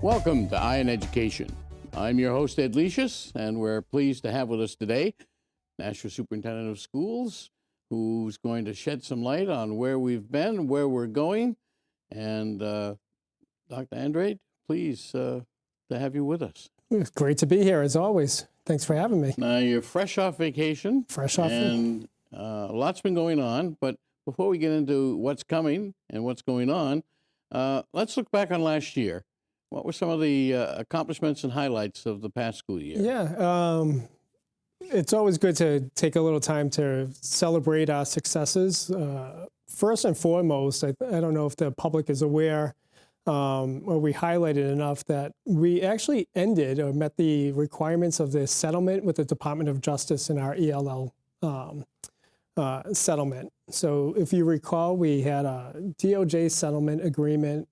Welcome to eYe in Education. I'm your host, Ed Lecius, and we're pleased to have with us today Nashua Superintendent of Schools, who's going to shed some light on where we've been, where we're going. And Dr. Andrade, pleased to have you with us. It's great to be here, as always. Thanks for having me. Now, you're fresh off vacation. And lots been going on. But before we get into what's coming and what's going on, let's look back on last year. What were some of the accomplishments and highlights of the past school year? Yeah, it's always good to take a little time to celebrate our successes. First and foremost, I don't know if the public is aware or we highlighted enough that we actually ended or met the requirements of the settlement with the Department of Justice in our ELL settlement. So if you recall, we had a DOJ settlement agreement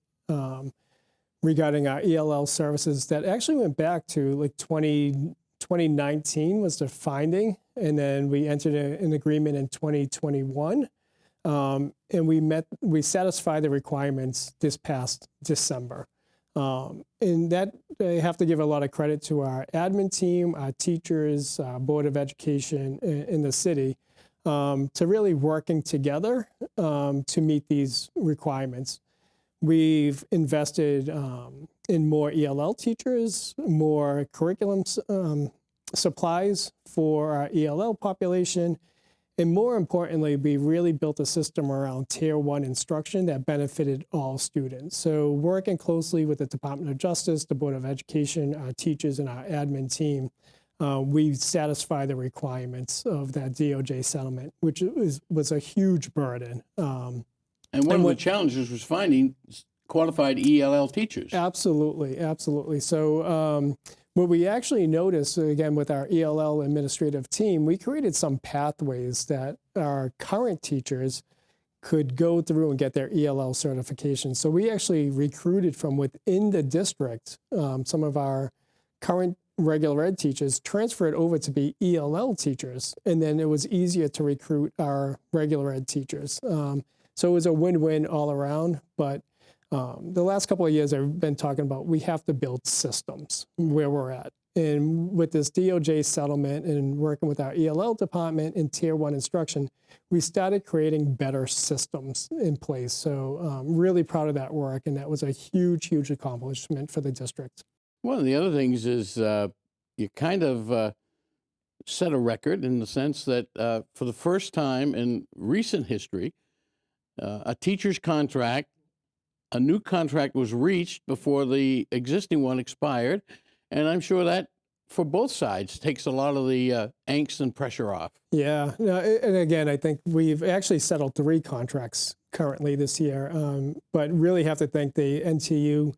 regarding our ELL services that actually went back to like 2019 was the finding, and then we entered an agreement in 2021, and we satisfied the requirements this past December. And that I have to give a lot of credit to our admin team, our teachers, our Board of Education in the city, to really working together to meet these requirements. We've invested in more ELL teachers, more curriculum supplies for our ELL population, and more importantly, we really built a system around Tier 1 instruction that benefited all students. So working closely with the Department of Justice, the Board of Education, our teachers, and our admin team, we satisfy the requirements of that DOJ settlement, which was a huge burden. And one of the challenges was finding qualified ELL teachers. Absolutely, absolutely. So what we actually noticed, again, with our ELL administrative team, we created some pathways that our current teachers could go through and get their ELL certification. So we actually recruited from within the district. Some of our current regular ed teachers transferred over to be ELL teachers, and then it was easier to recruit our regular ed teachers. So it was a win-win all around, but the last couple of years I've been talking about we have to build systems where we're at. And with this DOJ settlement and working with our ELL department in Tier 1 instruction, we started creating better systems in place. So really proud of that work, and that was a huge, huge accomplishment for the district. One of the other things is you kind of set a record in the sense that for the first time in recent history, a teacher's contract, a new contract was reached before the existing one expired. And I'm sure that for both sides takes a lot of the angst and pressure off. Yeah, and again, I think we've actually settled 3 contracts currently this year, but really have to thank the NTU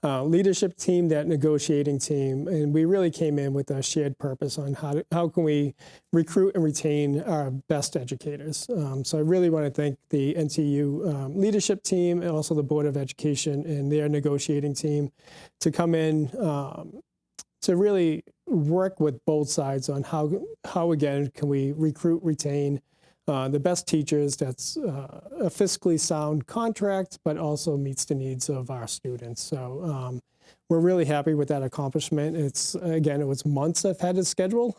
leadership team, that negotiating team, and we really came in with a shared purpose on how can we recruit and retain our best educators. So I really want to thank the NTU leadership team and also the Board of Education and their negotiating team to come in to really work with both sides on how again, can we recruit, retain the best teachers that's a fiscally sound contract, but also meets the needs of our students. So we're really happy with that accomplishment. It was months ahead of schedule,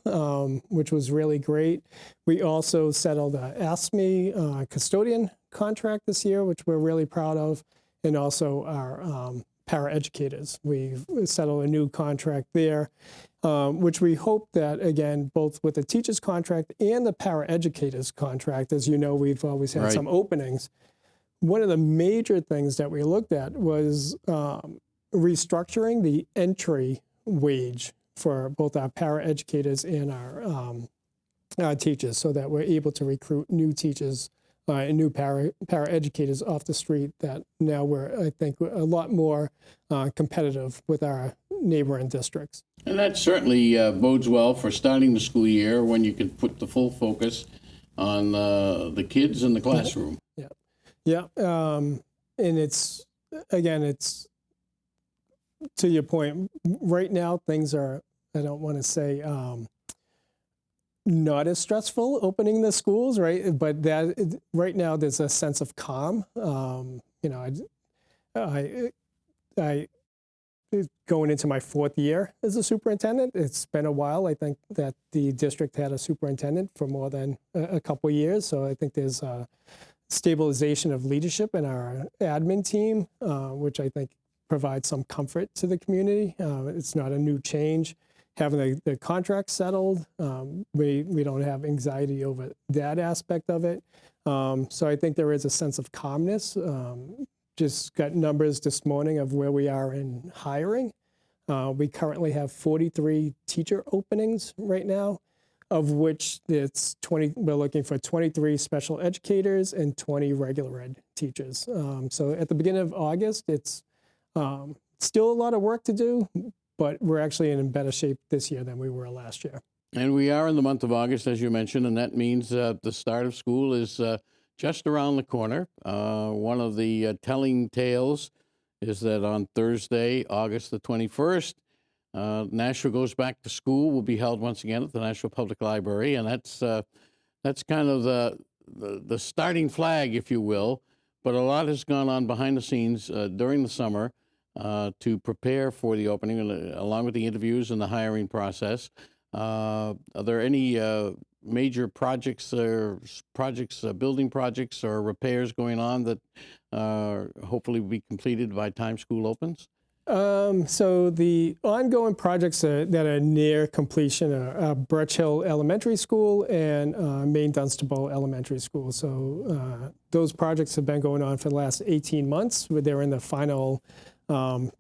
which was really great. We also settled a ASME custodian contract this year, which we're really proud of, and also our paraeducators. We've settled a new contract there, which we hope that, again, both with the teacher's contract and the paraeducators contract, as you know, we've always had some openings. One of the major things that we looked at was restructuring the entry wage for both our paraeducators and our teachers so that we're able to recruit new teachers and new paraeducators off the street that now we're, I think, a lot more competitive with our neighboring districts. And that certainly bodes well for starting the school year when you can put the full focus on the kids in the classroom. Yeah. And it's, again, it's to your point, right now things are, I don't want to say not as stressful opening the schools, right? But that right now there's a sense of calm. I going into my 4th year as a superintendent. It's been a while. I think that the district had a superintendent for more than a couple of years. So I think there's a stabilization of leadership in our admin team, which I think provides some comfort to the community. It's not a new change. Having the contract settled, we don't have anxiety over that aspect of it. So I think there is a sense of calmness. Just got numbers this morning of where we are in hiring. We currently have 43 teacher openings right now, of which it's 20. We're looking for 23 special educators and 20 regular ed teachers. So at the beginning of August, it's still a lot of work to do, but we're actually in better shape this year than we were last year. And we are in the month of August, as you mentioned, and that means the start of school is just around the corner. One of the telling tales is that on Thursday, August the 21st, Nashua goes back to school. Will be held once again at the Nashua Public Library, and that's kind of the starting flag, if you will. But a lot has gone on behind the scenes during the summer to prepare for the opening, along with the interviews and the hiring process. Are there any major projects, building projects or repairs going on that hopefully will be completed by time school opens? So the ongoing projects that are near completion are Birch Hill Elementary School and Maine Dunstable Elementary School. So those projects have been going on for the last 18 months. They're in the final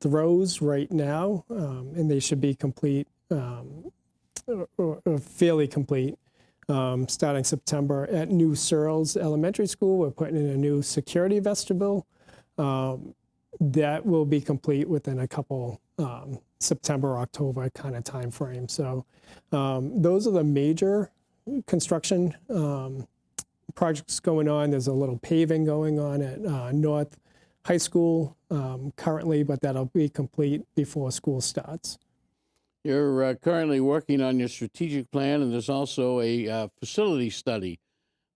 throes right now, and they should be complete, or fairly complete, starting September. At New Searles Elementary School, we're putting in a new security vestibule. That will be complete within a couple September, October kind of time frame. So those are the major construction projects going on. There's a little paving going on at North High School currently, but that'll be complete before school starts. You're currently working on your strategic plan, and there's also a facility study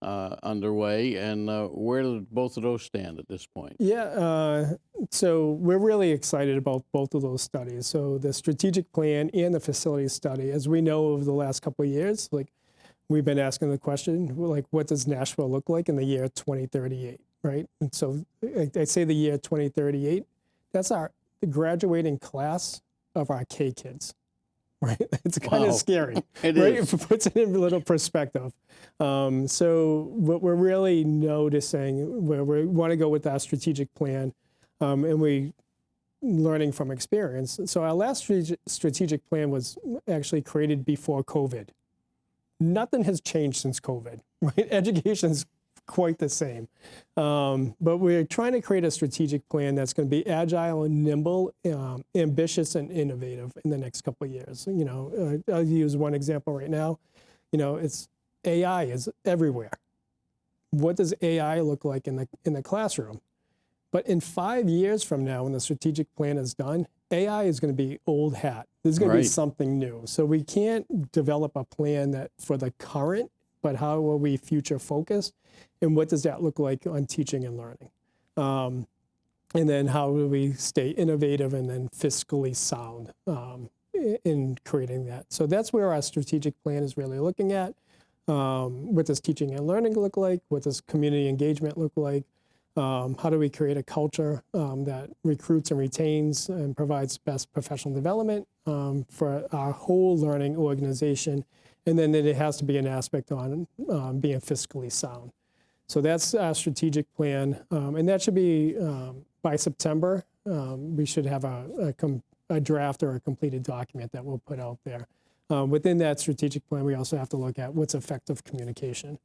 underway. And where do both of those stand at this point? Yeah, so we're really excited about both of those studies. So the strategic plan and the facility study, as we know over the last couple of years, like we've been asking the question, like, what does Nashua look like in the year 2038, right? And so I say the year 2038, that's the graduating class of our K kids. Right, it's kind of scary, It right? is. If it puts it in a little perspective. So what we're really noticing, where we want to go with our strategic plan, and we learning from experience. So our last strategic plan was actually created before COVID. Nothing has changed since COVID, right? Education's quite the same. But we're trying to create a strategic plan that's going to be agile and nimble, ambitious and innovative in the next couple of years. You know, I'll use one example right now. You know, it's AI is everywhere. What does AI look like in the classroom? But in 5 years from now, when the strategic plan is done, AI is going to be old hat. There's going to be something new. So we can't develop a plan that for the current, but how are we future focused? And what does that look like on teaching and learning? And then how do we stay innovative and then fiscally sound in creating that? So that's where our strategic plan is really looking at. What does teaching and learning look like? What does community engagement look like? How do we create a culture that recruits and retains and provides best professional development for our whole learning organization? And then it has to be an aspect on being fiscally sound. So that's our strategic plan. And that should be by September. We should have a draft or a completed document that we'll put out there. Within that strategic plan, we also have to look at what's effective communication.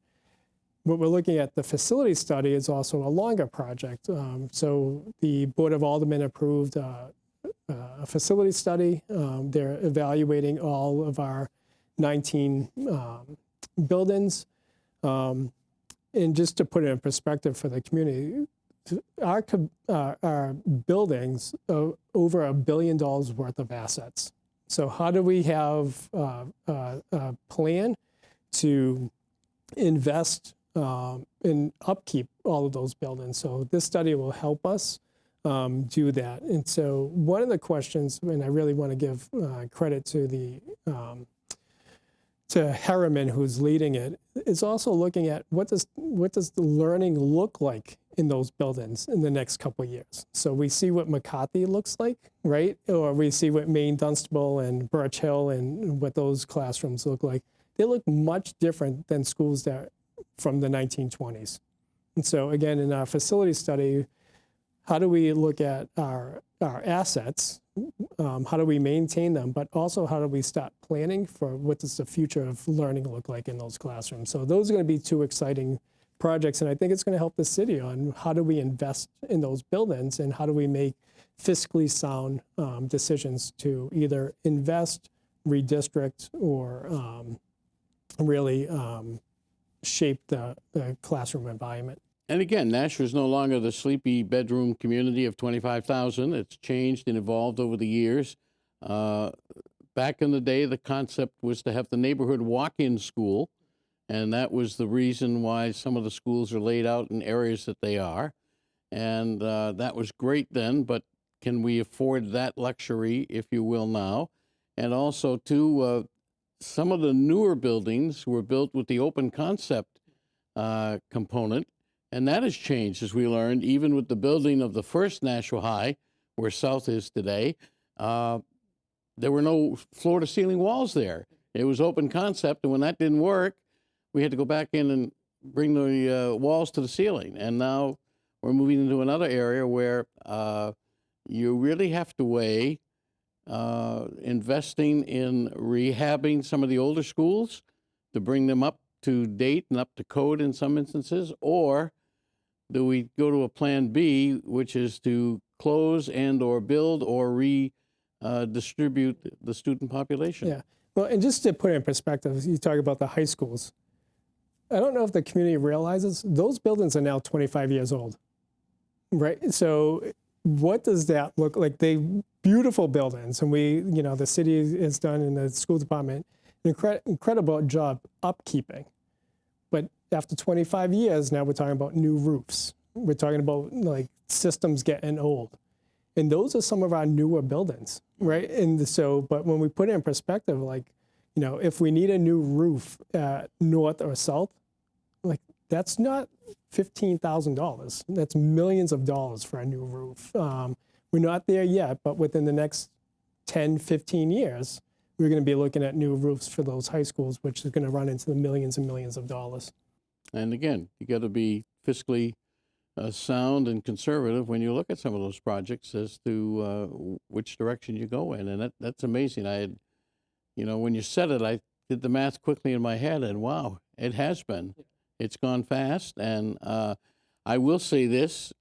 What we're looking at, the facility study, is also a longer project. So the Board of Aldermen approved a facility study. They're evaluating all of our 19 buildings. And just to put it in perspective for the community, our buildings are over $1 billion worth of assets. So how do we have a plan to invest and upkeep all of those buildings? So this study will help us do that. And so one of the questions, and I really want to give credit to to Harriman, who's leading it, is also looking at what does the learning look like in those buildings in the next couple of years. So we see what McCarthy looks like, right? Or we see what Maine Dunstable and Birch Hill and what those classrooms look like. They look much different than schools that from the 1920s. And so again, in our facility study, how do we look at our assets? How do we maintain them? But also, how do we start planning for what does the future of learning look like in those classrooms? So those are going to be two exciting projects, and I think it's going to help the city on how do we invest in those buildings and how do we make fiscally sound decisions to either invest, redistrict, or really shape the classroom environment. And again, Nashua is no longer the sleepy bedroom community of 25,000. It's changed and evolved over the years. Back in the day, the concept was to have the neighborhood walk-in school, and that was the reason why some of the schools are laid out in areas that they are. And that was great then, but can we afford that luxury, if you will, now? And also, too, some of the newer buildings were built with the open concept component. And that has changed, as we learned, even with the building of the first Nashua High, where South is today. There were no floor-to-ceiling walls there. It was open concept, and when that didn't work, we had to go back in and bring the walls to the ceiling. And now we're moving into another area where you really have to weigh investing in rehabbing some of the older schools to bring them up to date and up to code in some instances, or do we go to a plan B, which is to close and or build or redistribute the student population? Yeah. Well, and just to put it in perspective, you talk about the high schools. I don't know if the community realizes those buildings are now 25 years old, right? So what does that look like? They beautiful buildings, and the city has done in the school department an incredible job upkeeping. But after 25 years, now we're talking about new roofs. We're talking about like systems getting old. And those are some of our newer buildings, right? And so, but when we put it in perspective, like, if we need a new roof at north or south, like that's not $15,000. That's millions of dollars for a new roof. We're not there yet, but within the next 10, 15 years, we're going to be looking at new roofs for those high schools, which is going to run into the millions and millions of dollars. And again, you got to be fiscally sound and conservative when you look at some of those projects as to which direction you go in. And that's amazing. I had, when you said it, I did the math quickly in my head, and wow, it has been. It's gone fast. And I will say this,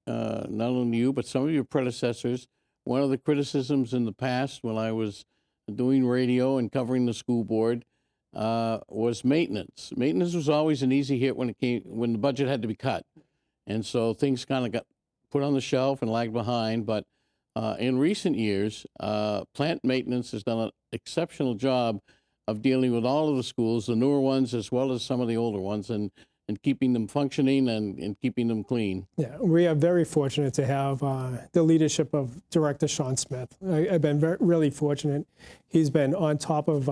not only you, but some of your predecessors, one of the criticisms in the past when I was doing radio and covering the school board was maintenance. Maintenance was always an easy hit when the budget had to be cut. And so things kind of got put on the shelf and lagged behind. But in recent years, plant maintenance has done an exceptional job of dealing with all of the schools, the newer ones as well as some of the older ones, and keeping them functioning and keeping them clean. Yeah, we are very fortunate to have the leadership of Director Sean Smith. I've been really fortunate. He's been on top of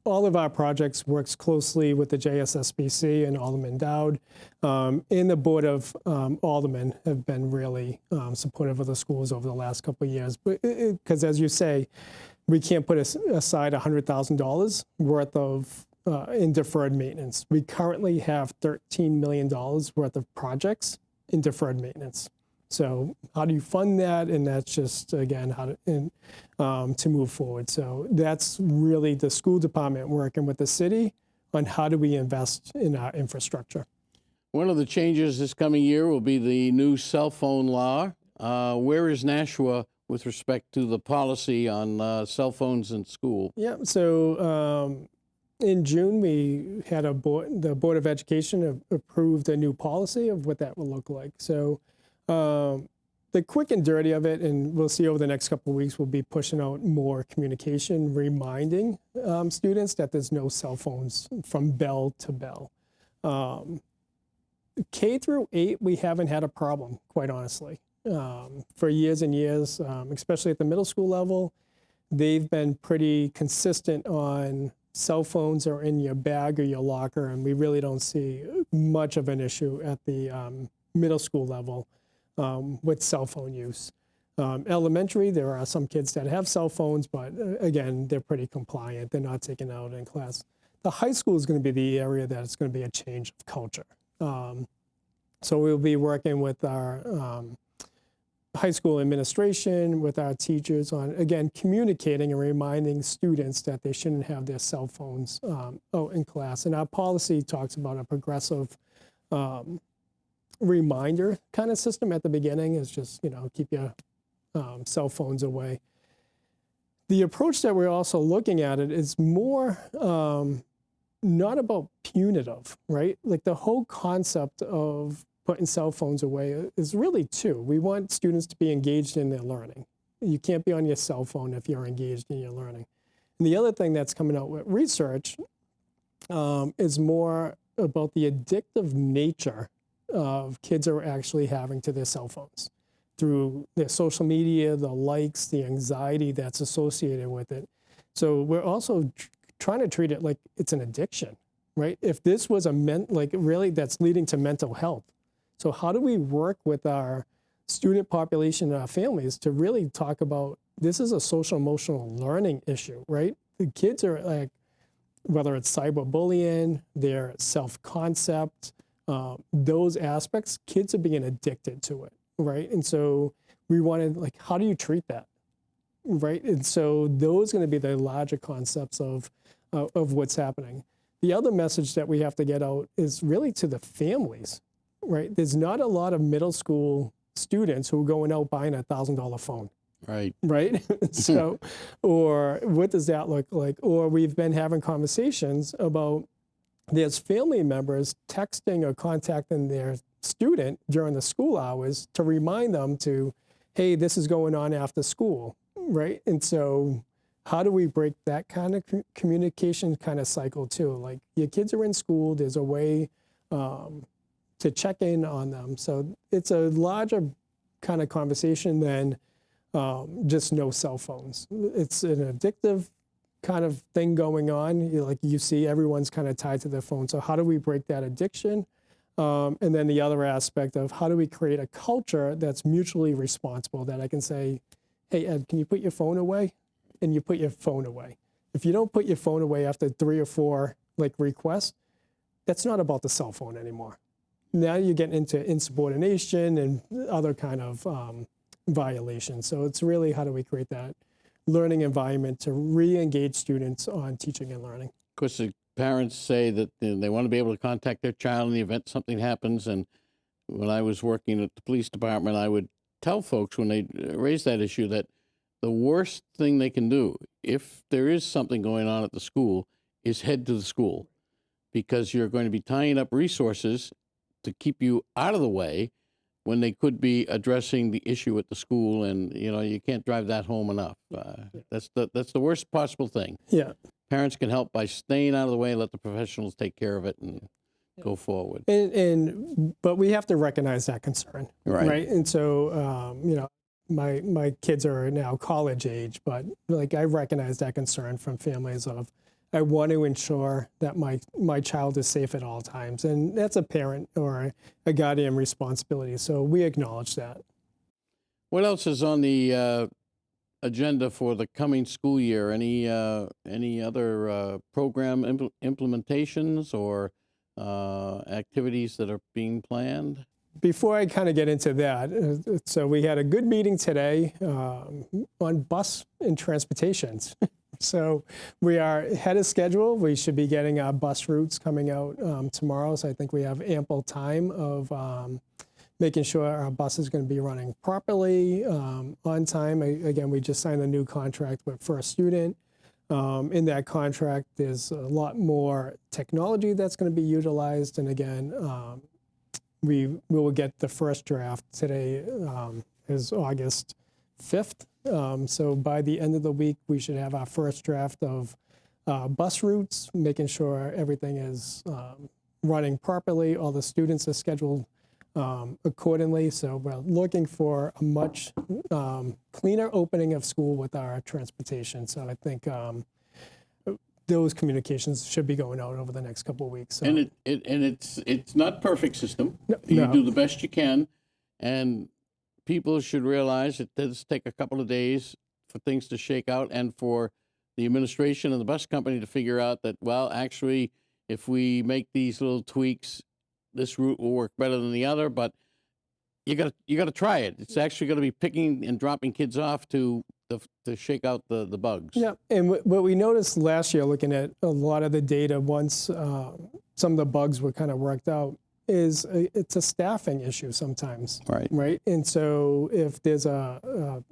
all of our projects, works closely with the JSSBC and Alderman Dowd. And the Board of Aldermen have been really supportive of the schools over the last couple of years. Because as you say, we can't put aside $100,000 worth of in deferred maintenance. We currently have $13 million worth of projects in deferred maintenance. So how do you fund that? And that's just, again, how to move forward. So that's really the school department working with the city on how do we invest in our infrastructure. One of the changes this coming year will be the new cell phone law. Where is Nashua with respect to the policy on cell phones in school? Yeah, so in June, we had the Board of Education approved a new policy of what that will look like. So the quick and dirty of it, and we'll see over the next couple of weeks, we'll be pushing out more communication, reminding students that there's no cell phones from bell to bell. K through 8, we haven't had a problem, quite honestly. for years and years, especially at the middle school level. They've been pretty consistent on cell phones are in your bag or your locker, and we really don't see much of an issue at the middle school level with cell phone use. Elementary, there are some kids that have cell phones, but again, they're pretty compliant. They're not taken out in class. The high school is going to be the area that it's going to be a change of culture. So we'll be working with our high school administration, with our teachers on, again, communicating and reminding students that they shouldn't have their cell phones out in class. And our policy talks about a progressive reminder kind of system at the beginning is just, keep your cell phones away. The approach that we're also looking at it is more not about punitive, right? Like the whole concept of putting cell phones away is really two. We want students to be engaged in their learning. You can't be on your cell phone if you're engaged in your learning. And the other thing that's coming out with research is more about the addictive nature of kids are actually having to their cell phones through their social media, the likes, the anxiety that's associated with it. So we're also trying to treat it like it's an addiction, right? If this was really that's leading to mental health. So how do we work with our student population and our families to really talk about this is a social emotional learning issue, right? The kids are like, whether it's cyberbullying, their self-concept, those aspects, kids are being addicted to it, right? And so we wanted, how do you treat that, right? And so those are going to be the larger concepts of what's happening. The other message that we have to get out is really to the families, right? There's not a lot of middle school students who are going out buying a $1,000 phone. Right. Right? So, or what does that look like? Or we've been having conversations about there's family members texting or contacting their student during the school hours to remind them to, hey, this is going on after school, right? And so how do we break that kind of communication kind of cycle too? Like your kids are in school, there's a way to check in on them. So it's a larger kind of conversation than just no cell phones. It's an addictive kind of thing going on. You see everyone's kind of tied to their phone. So how do we break that addiction? And then the other aspect of how do we create a culture that's mutually responsible, that I can say, hey, Ed, can you put your phone away? And you put your phone away. If you don't put your phone away after 3 or 4 requests, that's not about the cell phone anymore. Now you're getting into insubordination and other kind of violations. So it's really how do we create that learning environment to re-engage students on teaching and learning. Of course, the parents say that they want to be able to contact their child in the event something happens. And when I was working at the police department, I would tell folks when they raise that issue that the worst thing they can do, if there is something going on at the school, is head to the school, because you're going to be tying up resources to keep you out of the way when they could be addressing the issue at the school, and you can't drive that home enough. That's the worst possible thing. Yeah. Parents can help by staying out of the way, let the professionals take care of it, and go forward. But we have to recognize that concern, right? And so my kids are now college age, but I recognize that concern from families of, I want to ensure that my child is safe at all times. And that's a parent or a guardian responsibility. So we acknowledge that. What else is on the agenda for the coming school year? Any other program implementations or activities that are being planned? Before I kind of get into that, so we had a good meeting today on bus and transportations. So we are ahead of schedule. We should be getting our bus routes coming out tomorrow. So I think we have ample time of making sure our bus is going to be running properly, on time. Again, we just signed a new contract with First Student. In that contract, there's a lot more technology that's going to be utilized. And again, we will get the first draft today, is August 5th. So by the end of the week, we should have our first draft of bus routes, making sure everything is running properly. All the students are scheduled accordingly. So we're looking for a much cleaner opening of school with our transportation. So I think those communications should be going out over the next couple of weeks. So, And it's not perfect system. No. You do the best you can, and people should realize it does take a couple of days for things to shake out, and for the administration and the bus company to figure out that, well, actually, if we make these little tweaks, this route will work better than the other. But you got to try it. It's actually going to be picking and dropping kids off to shake out the bugs. Yeah, and what we noticed last year, looking at a lot of the data, once some of the bugs were kind of worked out, is it's a staffing issue sometimes. Right. And so if there's a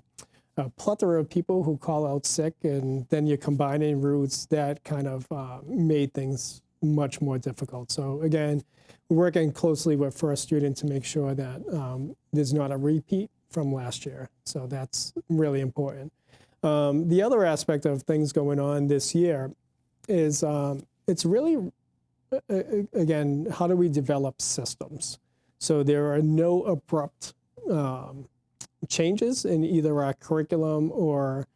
plethora of people who call out sick, and then you're combining routes, that kind of made things much more difficult. So again, we're working closely with First Student to make sure that there's not a repeat from last year. So that's really important. The other aspect of things going on this year is it's really, again, how do we develop systems? So there are no abrupt changes in either our curriculum or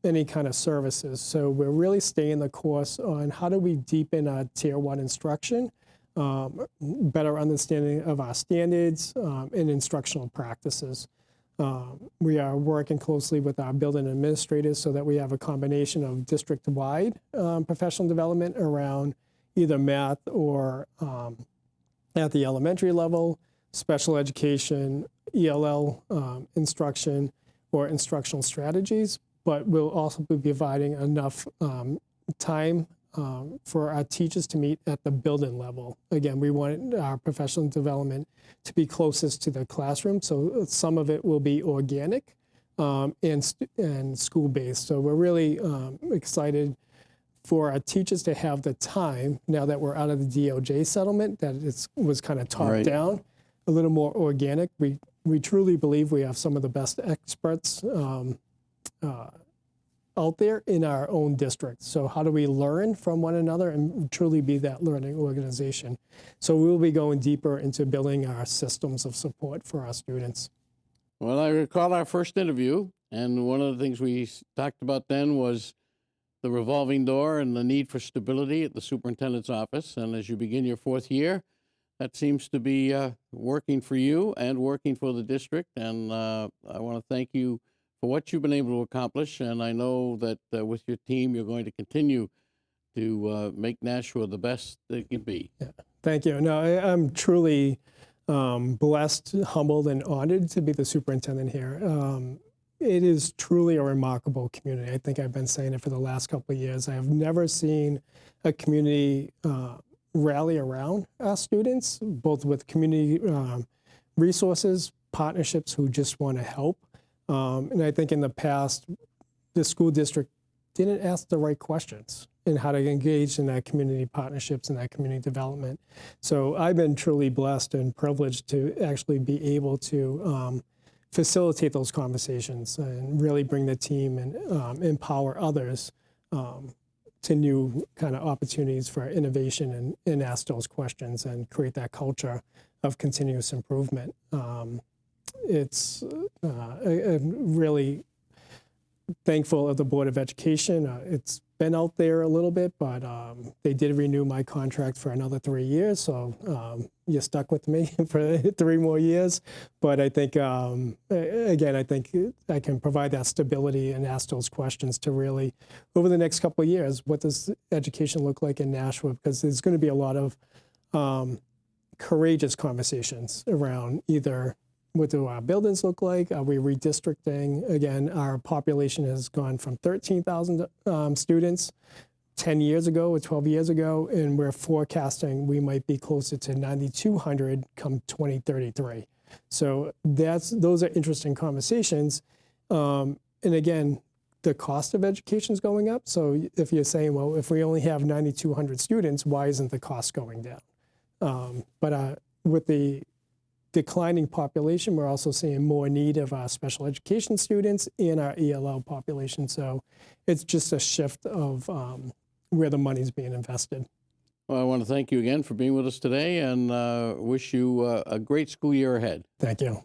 any kind of services. So we're really staying the course on how do we deepen our Tier 1 instruction, better understanding of our standards and instructional practices. We are working closely with our building administrators so that we have a combination of district-wide professional development around either math or at the elementary level, special education, ELL instruction, or instructional strategies. But we'll also be providing enough time for our teachers to meet at the building level. Again, we want our professional development to be closest to the classroom, so some of it will be organic and school-based. So we're really excited for our teachers to have the time, now that we're out of the DOJ settlement, that it was kind of top down, a little more organic. We truly believe we have some of the best experts out there in our own district. So how do we learn from one another and truly be that learning organization? So we will be going deeper into building our systems of support for our students. Well, I recall our first interview, and one of the things we talked about then was the revolving door and the need for stability at the superintendent's office. And as you begin your fourth year, that seems to be working for you and working for the district. And I want to thank you for what you've been able to accomplish. And I know that with your team, you're going to continue to make Nashua the best it can be. Yeah, thank you. No, I'm truly blessed, humbled, and honored to be the superintendent here. It is truly a remarkable community. I think I've been saying it for the last couple of years. I have never seen a community rally around our students, both with community resources, partnerships who just want to help. And I think in the past, the school district didn't ask the right questions in how to engage in that community partnerships and that community development. So I've been truly blessed and privileged to actually be able to facilitate those conversations and really bring the team and empower others to new kind of opportunities for innovation and ask those questions and create that culture of continuous improvement. It's I'm really thankful of the Board of Education. It's been out there a little bit, but they did renew my contract for another 3 years. So you're stuck with me for 3 more years. But I think, again, I think I can provide that stability and ask those questions to really, over the next couple of years, what does education look like in Nashua? Because there's going to be a lot of courageous conversations around either what do our buildings look like? Are we redistricting? Again, our population has gone from 13,000 students 10 years ago or 12 years ago, and we're forecasting we might be closer to 9,200 come 2033. So those are interesting conversations. And again, the cost of education is going up. So if you're saying, well, if we only have 9,200 students, why isn't the cost going down? But with the declining population, we're also seeing more need of our special education students in our ELL population. So it's just a shift of where the money's being invested. Well, I want to thank you again for being with us today and wish you a great school year ahead. Thank you.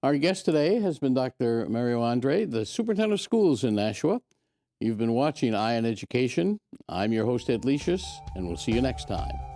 Our guest today has been Dr. Mario Andrade, the Superintendent of Schools in Nashua. You've been watching eYe on Education. I'm your host, Ed Lecius, and we'll see you next time.